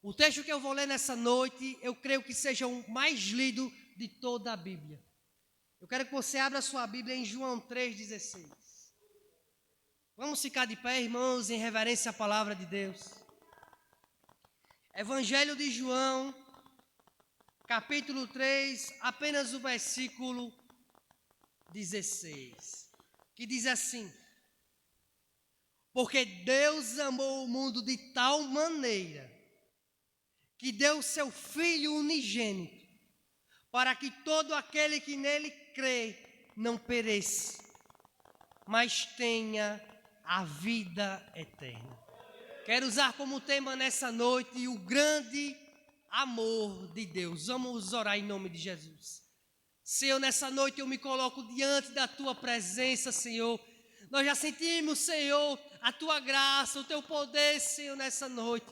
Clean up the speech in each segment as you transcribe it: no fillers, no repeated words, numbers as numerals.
O texto que eu vou ler nessa noite, eu creio que seja o mais lido de toda a Bíblia. Eu quero que você abra a sua Bíblia em João 3,16. Vamos ficar de pé, irmãos, em reverência à palavra de Deus. Evangelho de João, capítulo 3, apenas o versículo 16, que diz assim: porque Deus amou o mundo de tal maneira que deu seu Filho unigênito, para que todo aquele que nele crê não pereça, mas tenha a vida eterna. Quero usar como tema nessa noite o grande amor de Deus. Vamos orar em nome de Jesus. Senhor, nessa noite eu me coloco diante da Tua presença, Senhor. Nós já sentimos, Senhor, a Tua graça, o Teu poder, Senhor, nessa noite.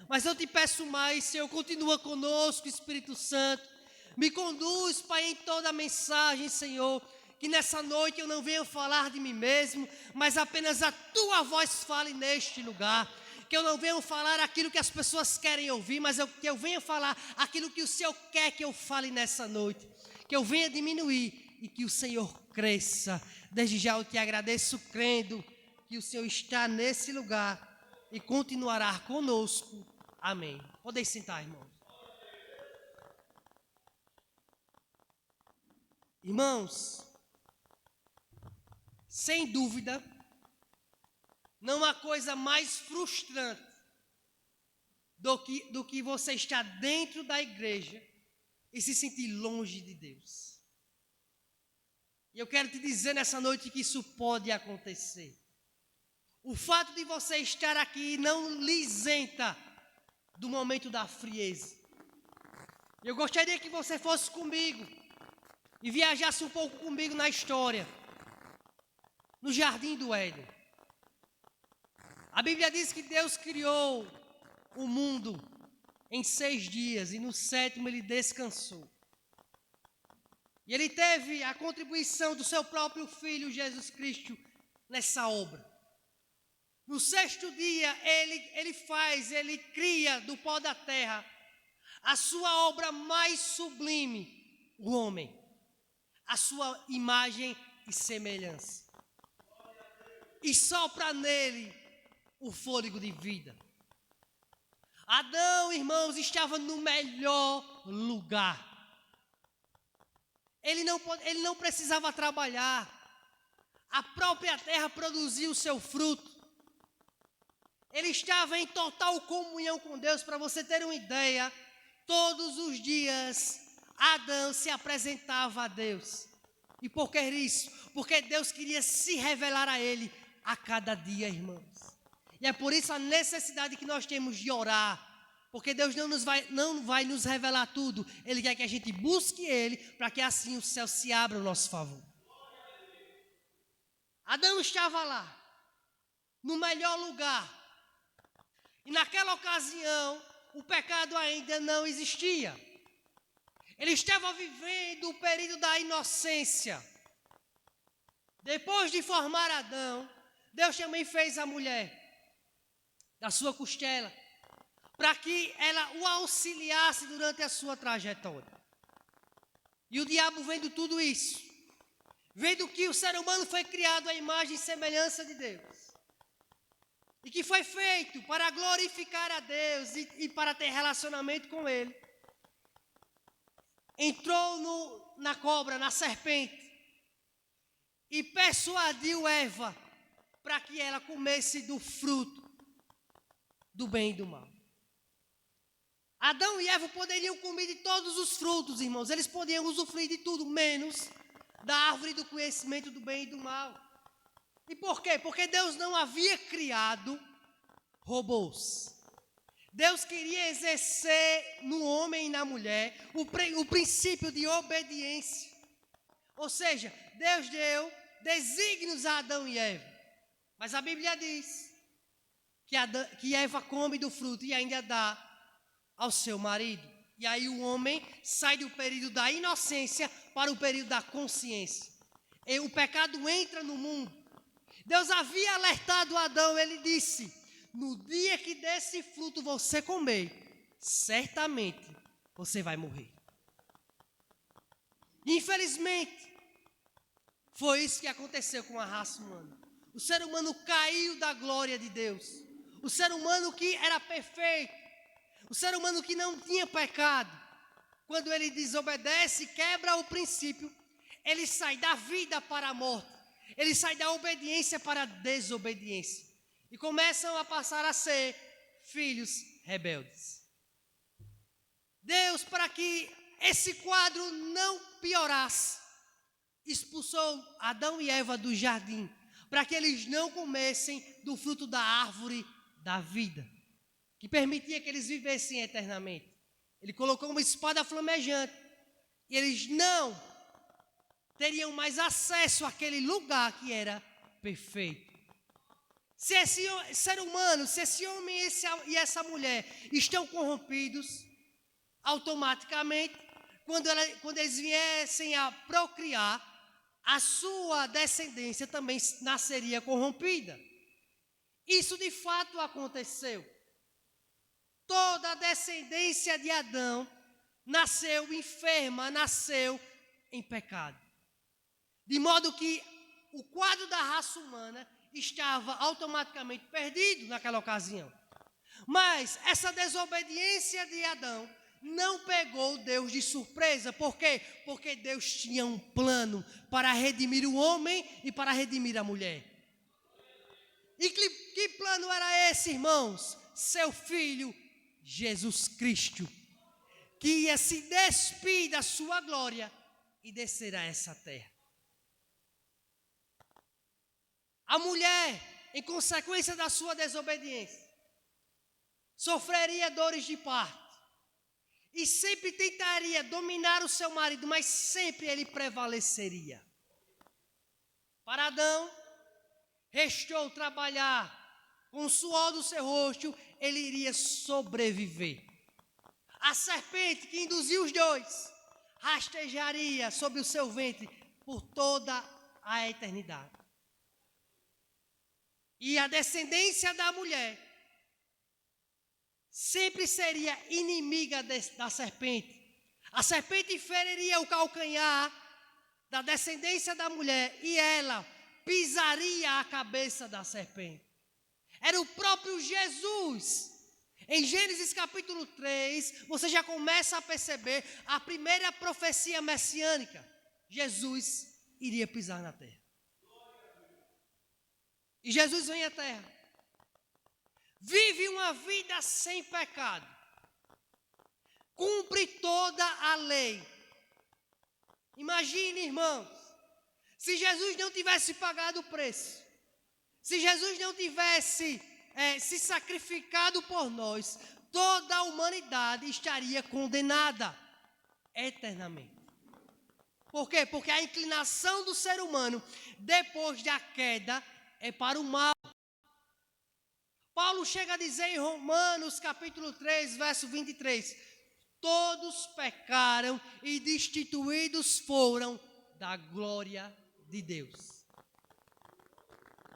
Mas eu te peço mais, Senhor, continua conosco, Espírito Santo. Me conduz, Pai, em toda a mensagem, Senhor. Que nessa noite eu não venha falar de mim mesmo, mas apenas a Tua voz fale neste lugar. Que eu não venha falar aquilo que as pessoas querem ouvir, mas que eu venha falar aquilo que o Senhor quer que eu fale nessa noite. Que eu venha diminuir e que o Senhor cresça. Desde já eu te agradeço crendo que o Senhor está nesse lugar e continuará conosco. Amém. Podem sentar, irmãos. Irmãos, sem dúvida, não há coisa mais frustrante do que você estar dentro da igreja e se sentir longe de Deus. E eu quero te dizer nessa noite que isso pode acontecer. O fato de você estar aqui não lhe isenta do momento da frieza. Eu gostaria que você fosse comigo e viajasse um pouco comigo na história, no Jardim do Éden. A Bíblia diz que Deus criou o mundo em 6 dias e no 7º ele descansou. E ele teve a contribuição do seu próprio Filho Jesus Cristo nessa obra. No 6º dia ele cria do pó da terra a sua obra mais sublime, o homem, a sua imagem e semelhança. E sopra nele o fôlego de vida. Adão, irmãos, estava no melhor lugar. Ele não precisava trabalhar. A própria terra produzia o seu fruto. Ele estava em total comunhão com Deus. Para você ter uma ideia, todos os dias Adão se apresentava a Deus. E por que isso? Porque Deus queria se revelar a ele a cada dia, irmãos. E é por isso a necessidade que nós temos de orar. Porque Deus não vai nos revelar tudo. Ele quer que a gente busque Ele, para que assim o céu se abra ao nosso favor. Adão estava lá, no melhor lugar. E naquela ocasião, o pecado ainda não existia. Ele estava vivendo o período da inocência. Depois de formar Adão, Deus também fez a mulher da sua costela, para que ela o auxiliasse durante a sua trajetória. E o diabo, vendo tudo isso, vendo que o ser humano foi criado à imagem e semelhança de Deus, e que foi feito para glorificar a Deus e para ter relacionamento com Ele, entrou na cobra, na serpente, e persuadiu Eva para que ela comesse do fruto do bem e do mal. Adão e Eva poderiam comer de todos os frutos, irmãos. Eles podiam usufruir de tudo, menos da árvore do conhecimento do bem e do mal. E por quê? Porque Deus não havia criado robôs. Deus queria exercer no homem e na mulher o princípio de obediência. Ou seja, Deus deu desígnios a Adão e Eva. Mas a Bíblia diz que Eva come do fruto e ainda dá ao seu marido. E aí o homem sai do período da inocência para o período da consciência. E o pecado entra no mundo. Deus havia alertado Adão, ele disse: no dia que desse fruto você comer, certamente você vai morrer. Infelizmente, foi isso que aconteceu com a raça humana. O ser humano caiu da glória de Deus. O ser humano que era perfeito, o ser humano que não tinha pecado, quando ele desobedece, quebra o princípio, ele sai da vida para a morte, ele sai da obediência para a desobediência e começam a passar a ser filhos rebeldes. Deus, para que esse quadro não piorasse, expulsou Adão e Eva do jardim, para que eles não comessem do fruto da árvore da vida, que permitia que eles vivessem eternamente. Ele colocou uma espada flamejante, e eles não teriam mais acesso àquele lugar que era perfeito. Se esse ser humano, se esse homem e essa mulher estão corrompidos, automaticamente, quando eles viessem a procriar, a sua descendência também nasceria corrompida. Isso de fato aconteceu. Toda a descendência de Adão nasceu enferma, nasceu em pecado. De modo que o quadro da raça humana estava automaticamente perdido naquela ocasião. Mas essa desobediência de Adão não pegou Deus de surpresa. Por quê? Porque Deus tinha um plano para redimir o homem e para redimir a mulher. E que plano era esse, irmãos? Seu filho, Jesus Cristo, que ia se despir da sua glória e descer a essa terra. A mulher, em consequência da sua desobediência, sofreria dores de parto. E sempre tentaria dominar o seu marido, mas sempre ele prevaleceria. Para Adão, restou trabalhar com o suor do seu rosto, ele iria sobreviver. A serpente que induziu os dois, rastejaria sobre o seu ventre por toda a eternidade. E a descendência da mulher sempre seria inimiga da serpente. A serpente feriria o calcanhar da descendência da mulher e ela pisaria a cabeça da serpente. Era o próprio Jesus. Em Gênesis capítulo 3, você já começa a perceber a primeira profecia messiânica. Jesus iria pisar na terra. E Jesus vem à terra. Vive uma vida sem pecado. Cumpre toda a lei. Imagine, irmãos, se Jesus não tivesse pagado o preço, se Jesus não tivesse se sacrificado por nós, toda a humanidade estaria condenada eternamente. Por quê? Porque a inclinação do ser humano, depois da queda, é para o mal. Paulo chega a dizer em Romanos capítulo 3, verso 23, todos pecaram e destituídos foram da glória de Deus.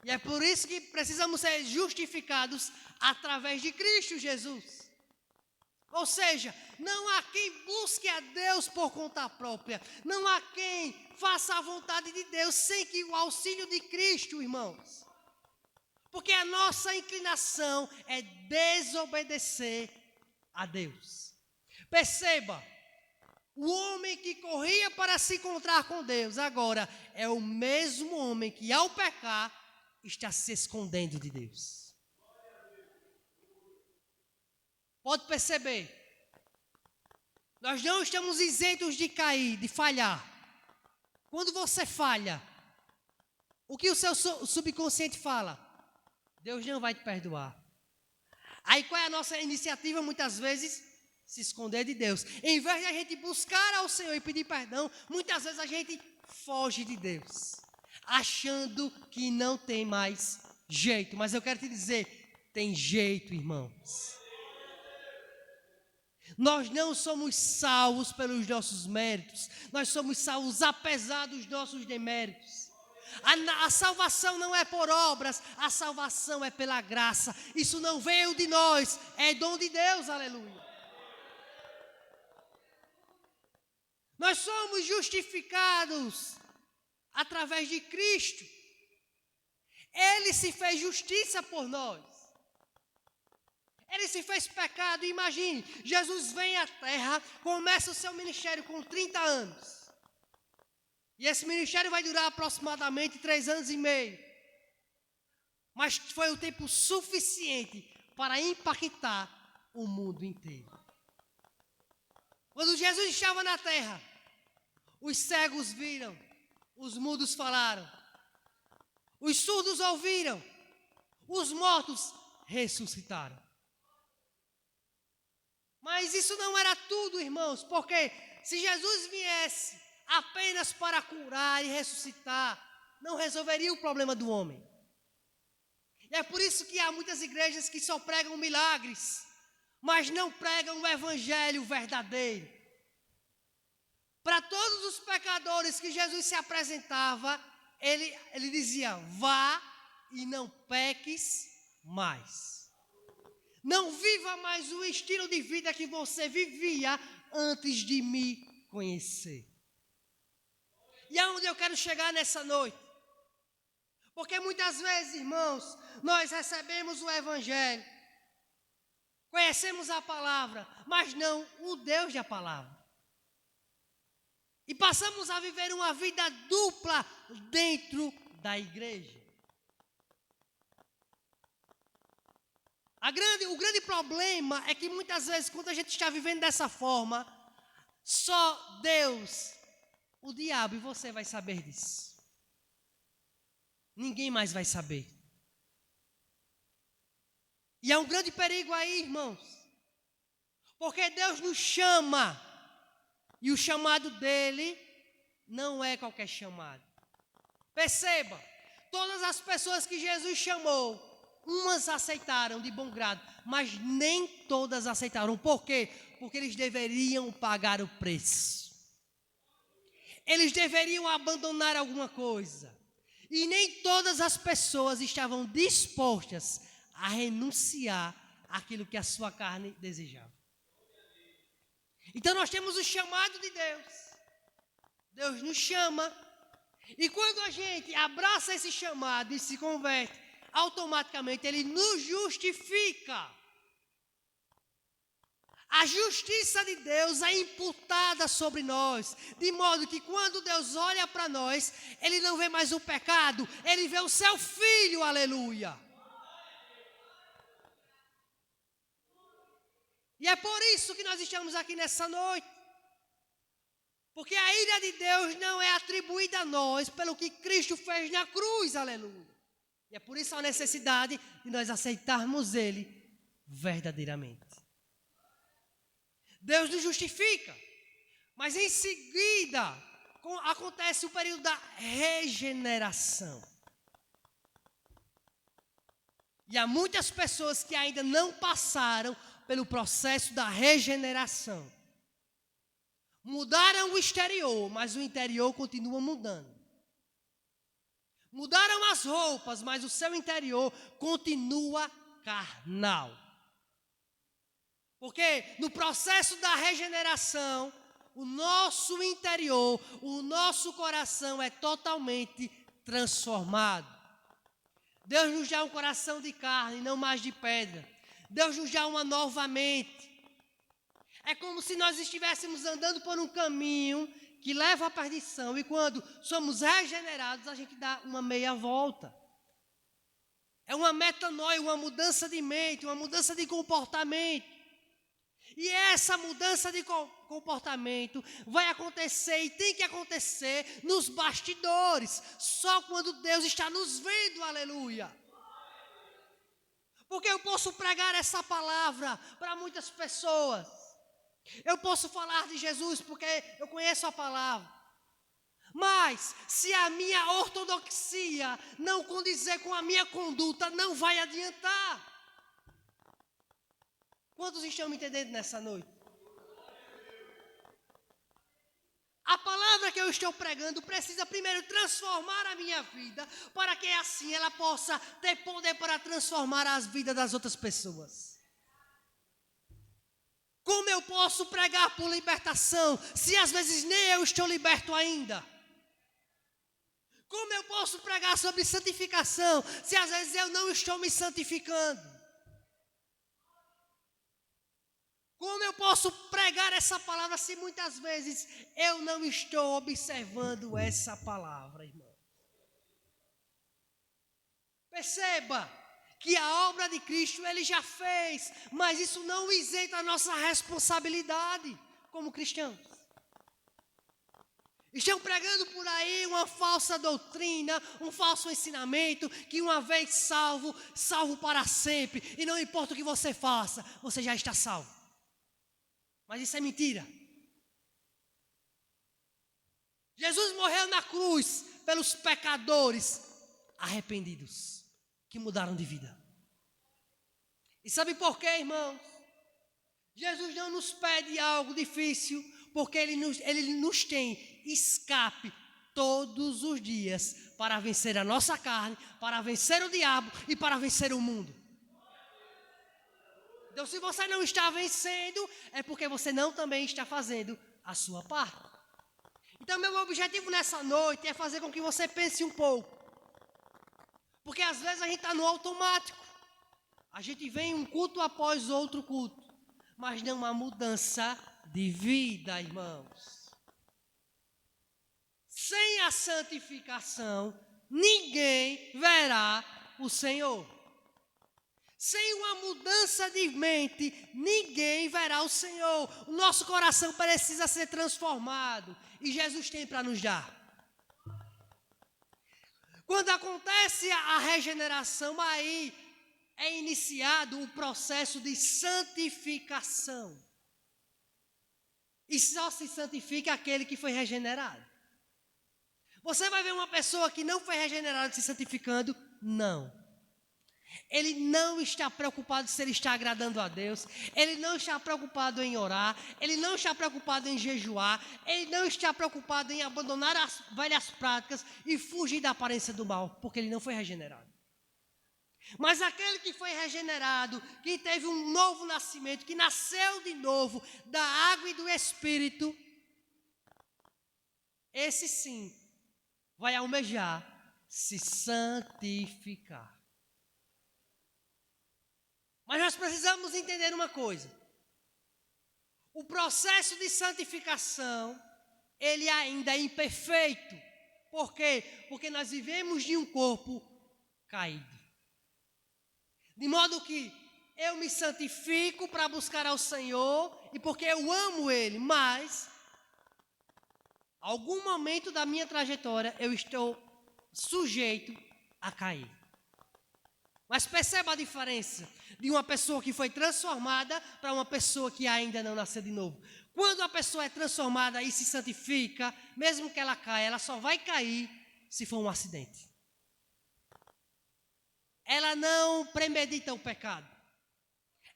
E é por isso que precisamos ser justificados através de Cristo Jesus. Ou seja, não há quem busque a Deus por conta própria, não há quem faça a vontade de Deus sem que o auxílio de Cristo, irmãos. Porque a nossa inclinação é desobedecer a Deus. Perceba, o homem que corria para se encontrar com Deus, agora é o mesmo homem que ao pecar está se escondendo de Deus. Pode perceber, nós não estamos isentos de cair, de falhar. Quando você falha, o que o seu subconsciente fala? Deus não vai te perdoar. Aí qual é a nossa iniciativa muitas vezes? Se esconder de Deus. Em vez de a gente buscar ao Senhor e pedir perdão, muitas vezes a gente foge de Deus, achando que não tem mais jeito. Mas eu quero te dizer, tem jeito, irmãos. Nós não somos salvos pelos nossos méritos, nós somos salvos apesar dos nossos deméritos. A salvação não é por obras, a salvação é pela graça. Isso não veio de nós, é dom de Deus, aleluia. Nós somos justificados através de Cristo. Ele se fez justiça por nós. Ele se fez pecado. Imagine, Jesus vem à terra, começa o seu ministério com 30 anos. E esse ministério vai durar aproximadamente 3 anos e meio. Mas foi o tempo suficiente para impactar o mundo inteiro. Quando Jesus estava na terra, os cegos viram, os mudos falaram, os surdos ouviram, os mortos ressuscitaram. Mas isso não era tudo, irmãos, porque se Jesus viesse apenas para curar e ressuscitar, não resolveria o problema do homem. E é por isso que há muitas igrejas que só pregam milagres, mas não pregam o evangelho verdadeiro. Para todos os pecadores que Jesus se apresentava, ele dizia: vá e não peques mais. Não viva mais o estilo de vida que você vivia antes de me conhecer. E é onde eu quero chegar nessa noite. Porque muitas vezes, irmãos, nós recebemos o evangelho, conhecemos a palavra, mas não o Deus da palavra. E passamos a viver uma vida dupla dentro da igreja. O grande problema é que muitas vezes, quando a gente está vivendo dessa forma, só Deus, o diabo e você vai saber disso. Ninguém mais vai saber. E há um grande perigo aí, irmãos. Porque Deus nos chama. E o chamado dele não é qualquer chamado. Perceba, todas as pessoas que Jesus chamou, umas aceitaram de bom grado, mas nem todas aceitaram. Por quê? Porque eles deveriam pagar o preço. Eles deveriam abandonar alguma coisa. E nem todas as pessoas estavam dispostas a renunciar àquilo que a sua carne desejava. Então nós temos o chamado de Deus. Deus nos chama. E quando a gente abraça esse chamado e se converte, automaticamente Ele nos justifica. A justiça de Deus é imputada sobre nós, de modo que quando Deus olha para nós, Ele não vê mais o pecado, Ele vê o seu Filho, aleluia. E é por isso que nós estamos aqui nessa noite. Porque a ira de Deus não é atribuída a nós pelo que Cristo fez na cruz, aleluia. E é por isso a necessidade de nós aceitarmos Ele verdadeiramente. Deus nos justifica, mas em seguida acontece o período da regeneração. E há muitas pessoas que ainda não passaram pelo processo da regeneração. Mudaram o exterior, mas o interior continua mudando. Mudaram as roupas, mas o seu interior continua carnal. Porque no processo da regeneração, o nosso interior, o nosso coração é totalmente transformado. Deus nos dá um coração de carne, não mais de pedra. Deus nos dá uma nova mente. É como se nós estivéssemos andando por um caminho que leva à perdição. E quando somos regenerados, a gente dá uma meia volta. É uma metanoia, uma mudança de mente, uma mudança de comportamento. E essa mudança de comportamento vai acontecer e tem que acontecer nos bastidores. Só quando Deus está nos vendo, aleluia. Porque eu posso pregar essa palavra para muitas pessoas. Eu posso falar de Jesus porque eu conheço a palavra. Mas se a minha ortodoxia não condizer com a minha conduta, não vai adiantar. Quantos estão me entendendo nessa noite? A palavra que eu estou pregando precisa primeiro transformar a minha vida, para que assim ela possa ter poder para transformar as vidas das outras pessoas. Como eu posso pregar por libertação, se às vezes nem eu estou liberto ainda? Como eu posso pregar sobre santificação, se às vezes eu não estou me santificando? Como eu posso pregar essa palavra se muitas vezes eu não estou observando essa palavra, irmão? Perceba que a obra de Cristo Ele já fez, mas isso não isenta a nossa responsabilidade como cristãos. Estão pregando por aí uma falsa doutrina, um falso ensinamento, que uma vez salvo, salvo para sempre, e não importa o que você faça, você já está salvo. Mas isso é mentira. Jesus morreu na cruz pelos pecadores arrependidos, que mudaram de vida. E sabe por quê, irmãos? Jesus não nos pede algo difícil, porque Ele nos tem escape todos os dias para vencer a nossa carne, para vencer o diabo e para vencer o mundo. Então, se você não está vencendo, é porque você não também está fazendo a sua parte. Então, meu objetivo nessa noite é fazer com que você pense um pouco. Porque às vezes a gente está no automático. A gente vem um culto após outro culto, mas não há mudança de vida, irmãos. Sem a santificação, ninguém verá o Senhor. Sem uma mudança de mente, ninguém verá o Senhor. O nosso coração precisa ser transformado, e Jesus tem para nos dar. Quando acontece a regeneração, aí é iniciado o processo de santificação. E só se santifica aquele que foi regenerado. Você vai ver uma pessoa que não foi regenerada se santificando? Não. Ele não está preocupado se ele está agradando a Deus. Ele não está preocupado em orar. Ele não está preocupado em jejuar. Ele não está preocupado em abandonar as velhas práticas e fugir da aparência do mal, porque ele não foi regenerado. Mas aquele que foi regenerado, que teve um novo nascimento, que nasceu de novo da água e do Espírito, esse sim vai almejar se santificar. Mas nós precisamos entender uma coisa. O processo de santificação, ele ainda é imperfeito. Por quê? Porque nós vivemos de um corpo caído. De modo que eu me santifico para buscar ao Senhor e porque eu amo Ele, mas algum momento da minha trajetória eu estou sujeito a cair. Mas perceba a diferença de uma pessoa que foi transformada para uma pessoa que ainda não nasceu de novo. Quando a pessoa é transformada e se santifica, mesmo que ela caia, ela só vai cair se for um acidente. Ela não premedita o pecado.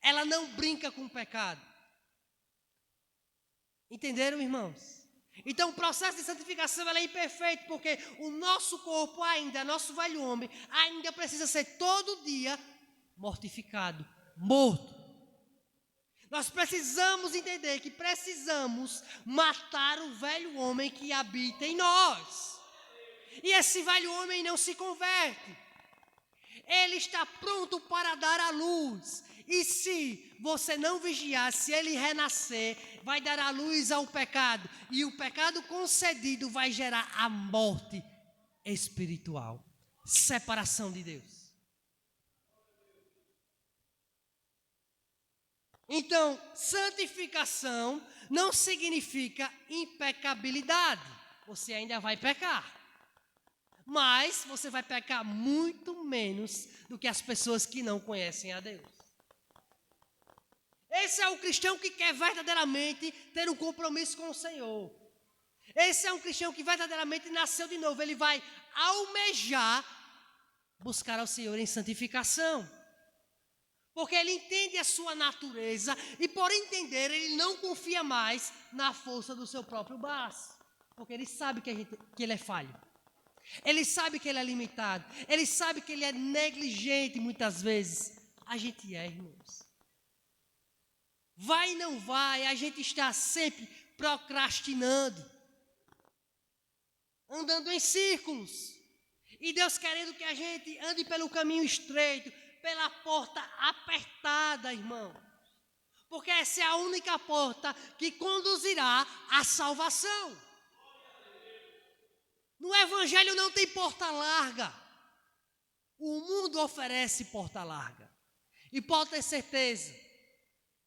Ela não brinca com o pecado. Entenderam, irmãos? Então o processo de santificação é imperfeito, porque o nosso corpo ainda, nosso velho homem, ainda precisa ser todo dia mortificado, morto. Nós precisamos entender que precisamos matar o velho homem que habita em nós. E esse velho homem não se converte. Ele está pronto para dar à luz. E se você não vigiar, se ele renascer, vai dar à luz ao pecado. E o pecado concedido vai gerar a morte espiritual. Separação de Deus. Então, santificação não significa impecabilidade. Você ainda vai pecar. Mas você vai pecar muito menos do que as pessoas que não conhecem a Deus. Esse é o cristão que quer verdadeiramente ter um compromisso com o Senhor. Esse é um cristão que verdadeiramente nasceu de novo. Ele vai almejar buscar ao Senhor em santificação. Porque ele entende a sua natureza e por entender ele não confia mais na força do seu próprio braço. Porque ele sabe que ele é falho. Ele sabe que ele é limitado. Ele sabe que ele é negligente muitas vezes. A gente é, irmãos. vai e não vai, a gente está sempre procrastinando, andando em círculos. E Deus querendo que a gente ande pelo caminho estreito, pela porta apertada, irmão. Porque essa é a única porta que conduzirá à salvação. No Evangelho não tem porta larga. O mundo oferece porta larga. E pode ter certeza,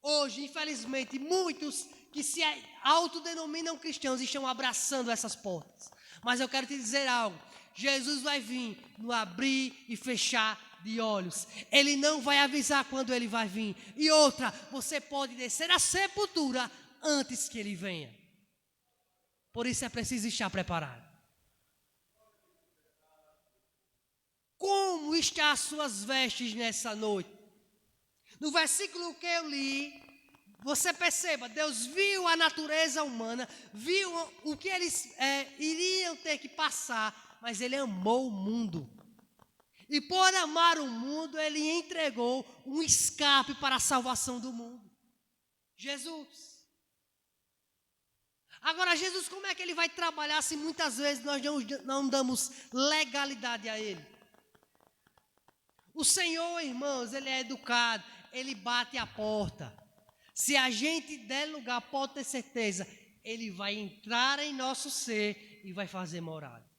hoje, infelizmente, muitos que se autodenominam cristãos estão abraçando essas portas. Mas eu quero te dizer algo. Jesus vai vir no abrir e fechar de olhos. Ele não vai avisar quando ele vai vir. E outra, você pode descer à sepultura antes que ele venha. Por isso é preciso estar preparado. Como estão as suas vestes nessa noite? No versículo que eu li, você perceba, Deus viu a natureza humana, viu o que eles iriam ter que passar, mas Ele amou o mundo. E por amar o mundo, Ele entregou um escape para a salvação do mundo. Jesus. Agora, Jesus, como é que Ele vai trabalhar se muitas vezes nós não damos legalidade a Ele? O Senhor, irmãos, Ele é educado, Ele bate a porta. Se a gente der lugar, pode ter certeza, Ele vai entrar em nosso ser e vai fazer morada.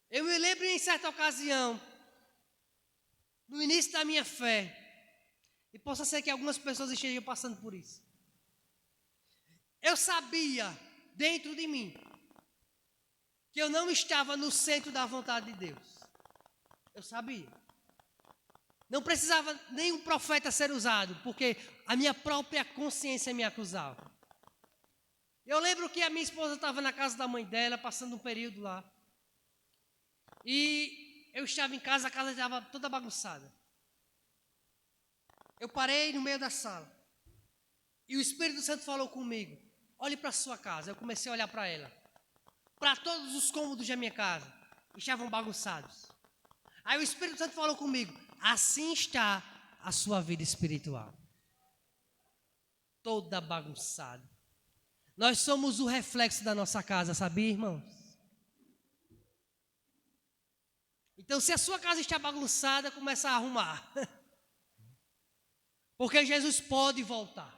Eu me lembro em certa ocasião, no início da minha fé, e possa ser que algumas pessoas estejam passando por isso. Eu sabia, dentro de mim, que eu não estava no centro da vontade de Deus. Eu sabia. Não precisava nenhum profeta ser usado, porque a minha própria consciência me acusava. Eu lembro que a minha esposa estava na casa da mãe dela, passando um período lá. E eu estava em casa, a casa estava toda bagunçada. Eu parei no meio da sala. E o Espírito Santo falou comigo: olhe para a sua casa. Eu comecei a olhar para ela. Para todos os cômodos da minha casa. Estavam bagunçados. Aí o Espírito Santo falou comigo: assim está a sua vida espiritual. Toda bagunçada. Nós somos o reflexo da nossa casa, sabia, irmãos? Então, se a sua casa está bagunçada, começa a arrumar. Porque Jesus pode voltar.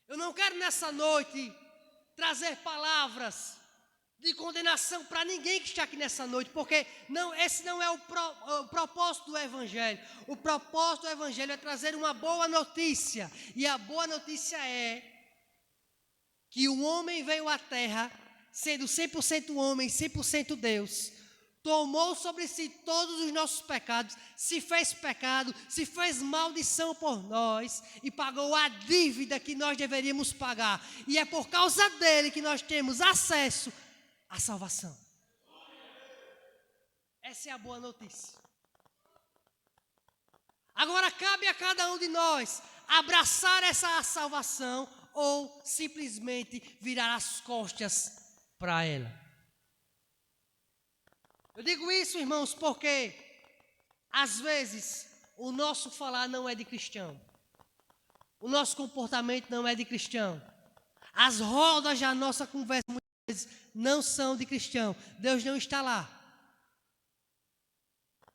Eu não quero nessa noite trazer palavras de condenação para ninguém que está aqui nessa noite, porque esse não é o propósito do Evangelho. O propósito do Evangelho é trazer uma boa notícia. E a boa notícia é que o homem veio à terra, sendo 100% homem, 100% Deus, tomou sobre si todos os nossos pecados, se fez pecado, se fez maldição por nós e pagou a dívida que nós deveríamos pagar. E é por causa dele que nós temos acesso à salvação. Essa é a boa notícia. Agora cabe a cada um de nós abraçar essa salvação ou simplesmente virar as costas para ela. Eu digo isso, irmãos, porque às vezes o nosso falar não é de cristão. O nosso comportamento não é de cristão. As rodas da nossa conversa muitas vezes não são de cristão. Deus não está lá.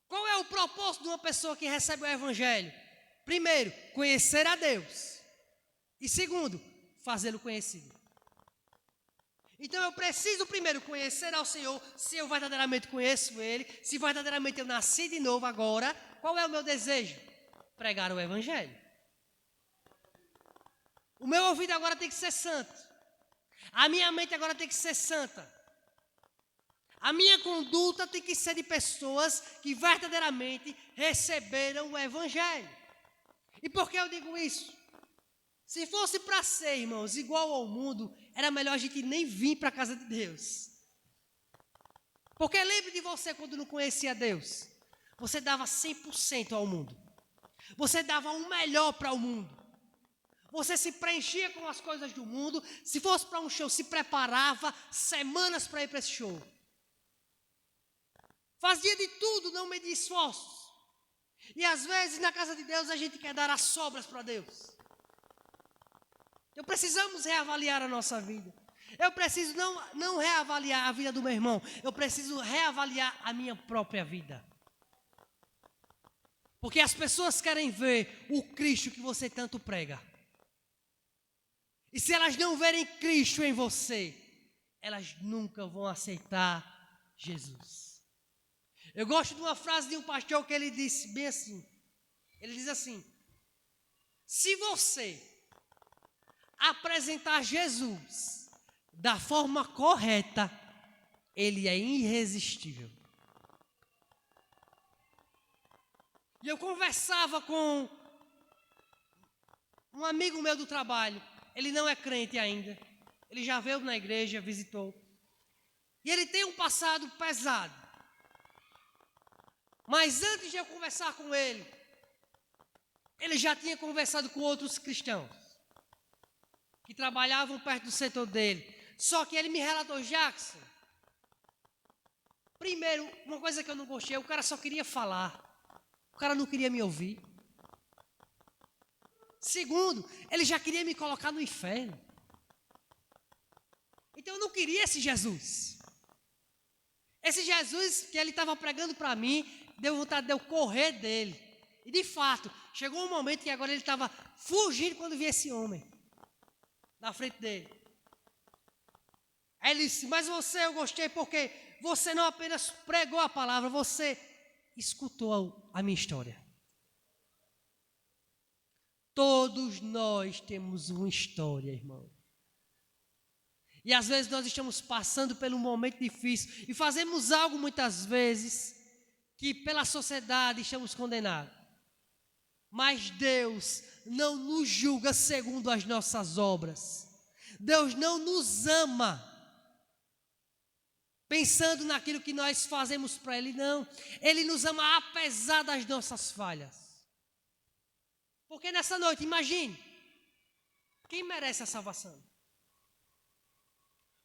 Qual é o propósito de uma pessoa que recebe o Evangelho? Primeiro, conhecer a Deus. E segundo, fazê-lo conhecido. Então eu preciso primeiro conhecer ao Senhor, se eu verdadeiramente conheço Ele, se verdadeiramente eu nasci de novo agora. Qual é o meu desejo? Pregar o Evangelho. O meu ouvido agora tem que ser santo. A minha mente agora tem que ser santa. A minha conduta tem que ser de pessoas que verdadeiramente receberam o Evangelho. E por que eu digo isso? Se fosse para ser, irmãos, igual ao mundo, era melhor a gente nem vir para a casa de Deus. Porque lembre de você quando não conhecia Deus. Você dava 100% ao mundo. Você dava o melhor para o mundo. Você se preenchia com as coisas do mundo. Se fosse para um show, se preparava semanas para ir para esse show. Fazia de tudo, não media esforços. E às vezes na casa de Deus a gente quer dar as sobras para Deus. Então precisamos reavaliar a nossa vida. Eu preciso não reavaliar a vida do meu irmão. Eu preciso reavaliar a minha própria vida. Porque as pessoas querem ver o Cristo que você tanto prega. E se elas não verem Cristo em você, elas nunca vão aceitar Jesus. Eu gosto de uma frase de um pastor que ele disse bem assim. Ele diz assim: se você apresentar Jesus da forma correta, ele é irresistível. E eu conversava com um amigo meu do trabalho. Ele não é crente ainda. Ele já veio na igreja, visitou. E ele tem um passado pesado. Mas antes de eu conversar com ele já tinha conversado com outros cristãos que trabalhavam perto do setor dele. Só que ele me relatou: Jackson, primeiro, uma coisa que eu não gostei, o cara só queria falar. O cara não queria me ouvir. Segundo, ele já queria me colocar no inferno. Então eu não queria esse Jesus. Esse Jesus que ele estava pregando para mim, deu vontade de eu correr dele. E de fato, chegou um momento que agora ele estava fugindo quando via esse homem na frente dele. Aí ele disse: mas você, eu gostei porque você não apenas pregou a palavra, você escutou a minha história. Todos nós temos uma história, irmão. E às vezes nós estamos passando por um momento difícil e fazemos algo muitas vezes que pela sociedade estamos condenados. Mas Deus não nos julga segundo as nossas obras. Deus não nos ama pensando naquilo que nós fazemos para Ele, não. Ele nos ama apesar das nossas falhas. Porque nessa noite, imagine, quem merece a salvação?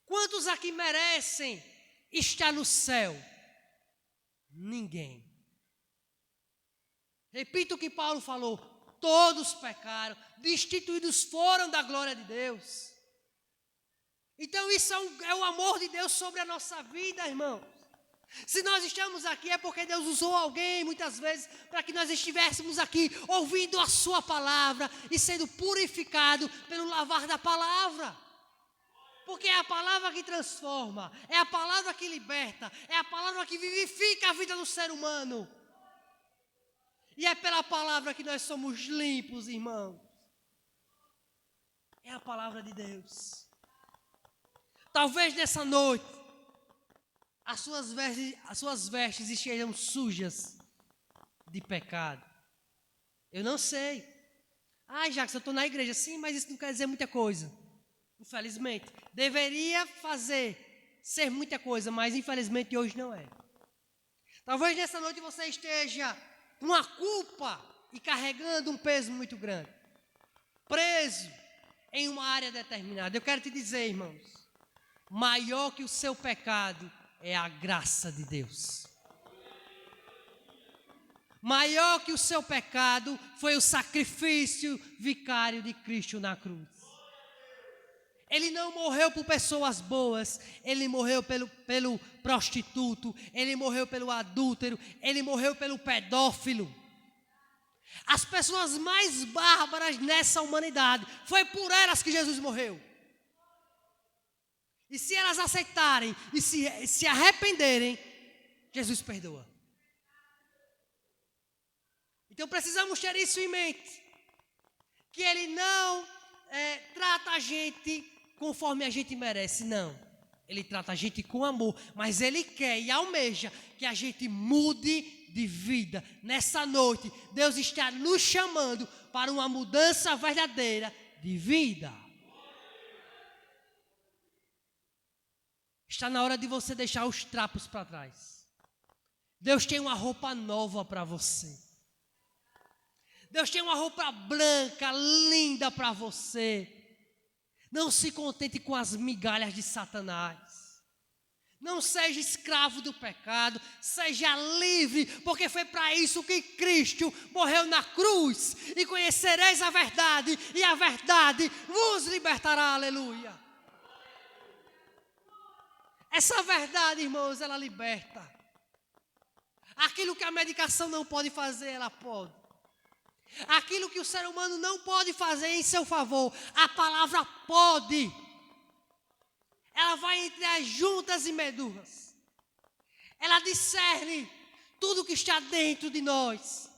Quantos aqui merecem estar no céu? Ninguém. Repito o que Paulo falou: todos pecaram, destituídos foram da glória de Deus. Então isso é o amor de Deus sobre a nossa vida, irmão. Se nós estamos aqui é porque Deus usou alguém muitas vezes para que nós estivéssemos aqui ouvindo a sua palavra e sendo purificado pelo lavar da palavra. Porque é a palavra que transforma, é a palavra que liberta, é a palavra que vivifica a vida do ser humano. E é pela palavra que nós somos limpos, irmãos. É a palavra de Deus. Talvez nessa noite as suas vestes estejam sujas de pecado. Eu não sei. Jackson, eu estou na igreja. Sim, mas isso não quer dizer muita coisa. Infelizmente. Deveria ser muita coisa, mas infelizmente hoje não é. Talvez nessa noite você esteja com a culpa e carregando um peso muito grande. Preso em uma área determinada. Eu quero te dizer, irmãos, maior que o seu pecado é a graça de Deus. Maior que o seu pecado foi o sacrifício vicário de Cristo na cruz. Ele não morreu por pessoas boas, ele morreu pelo prostituto, ele morreu pelo adúltero, ele morreu pelo pedófilo. As pessoas mais bárbaras nessa humanidade, foi por elas que Jesus morreu. E se elas aceitarem e se arrependerem, Jesus perdoa. Então precisamos ter isso em mente. Que Ele não trata a gente conforme a gente merece, não. Ele trata a gente com amor, mas Ele quer e almeja que a gente mude de vida. Nessa noite, Deus está nos chamando para uma mudança verdadeira de vida. Está na hora de você deixar os trapos para trás. Deus tem uma roupa nova para você. Deus tem uma roupa branca, linda para você. Não se contente com as migalhas de Satanás. Não seja escravo do pecado, seja livre, porque foi para isso que Cristo morreu na cruz. E conhecereis a verdade, e a verdade vos libertará, aleluia. Essa verdade, irmãos, ela liberta. Aquilo que a medicação não pode fazer, ela pode. Aquilo que o ser humano não pode fazer em seu favor, a palavra pode. Ela vai entre as juntas e medulas. Ela discerne tudo que está dentro de nós.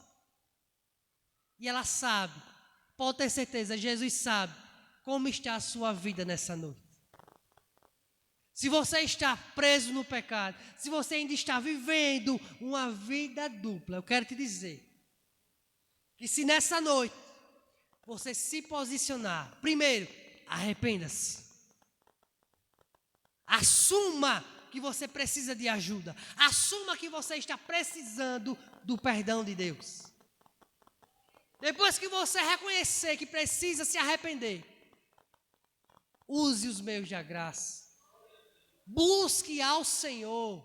E ela sabe, pode ter certeza, Jesus sabe como está a sua vida nessa noite. Se você está preso no pecado, se você ainda está vivendo uma vida dupla, eu quero te dizer que se nessa noite você se posicionar, primeiro, arrependa-se. Assuma que você precisa de ajuda. Assuma que você está precisando do perdão de Deus. Depois que você reconhecer que precisa se arrepender, use os meios da graça. Busque ao Senhor.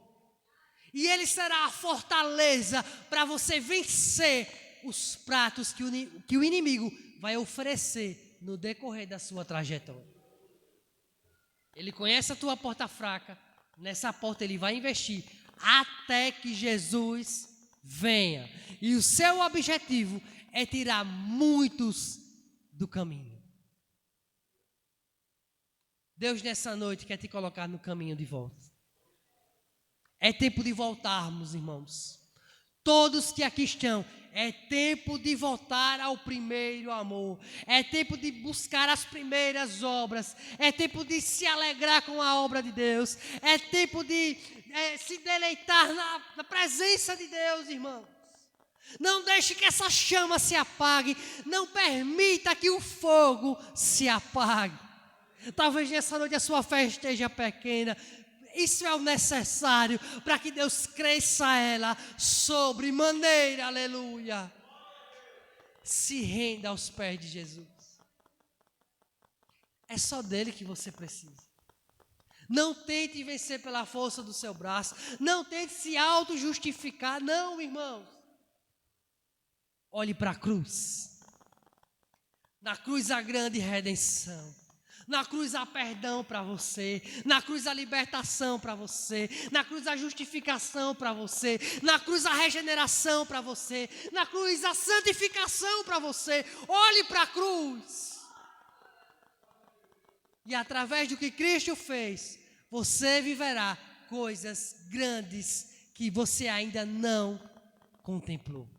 E Ele será a fortaleza para você vencer os pratos que o inimigo vai oferecer no decorrer da sua trajetória. Ele conhece a tua porta fraca, nessa porta ele vai investir até que Jesus venha. E o seu objetivo é tirar muitos do caminho. Deus nessa noite quer te colocar no caminho de volta. É tempo de voltarmos, irmãos. Todos que aqui estão, é tempo de voltar ao primeiro amor. É tempo de buscar as primeiras obras. É tempo de se alegrar com a obra de Deus. É tempo de se deleitar na presença de Deus, irmãos. Não deixe que essa chama se apague. Não permita que o fogo se apague. Talvez nessa noite a sua fé esteja pequena. Isso é o necessário para que Deus cresça ela sobre maneira, aleluia. Se renda aos pés de Jesus. É só dele que você precisa. Não tente vencer pela força do seu braço. Não tente se auto-justificar. Não, irmãos. Olhe para a cruz. Na cruz a grande redenção. Na cruz há perdão para você, na cruz há libertação para você, na cruz há justificação para você, na cruz há regeneração para você, na cruz há santificação para você. Olhe para a cruz. E através do que Cristo fez, você viverá coisas grandes que você ainda não contemplou.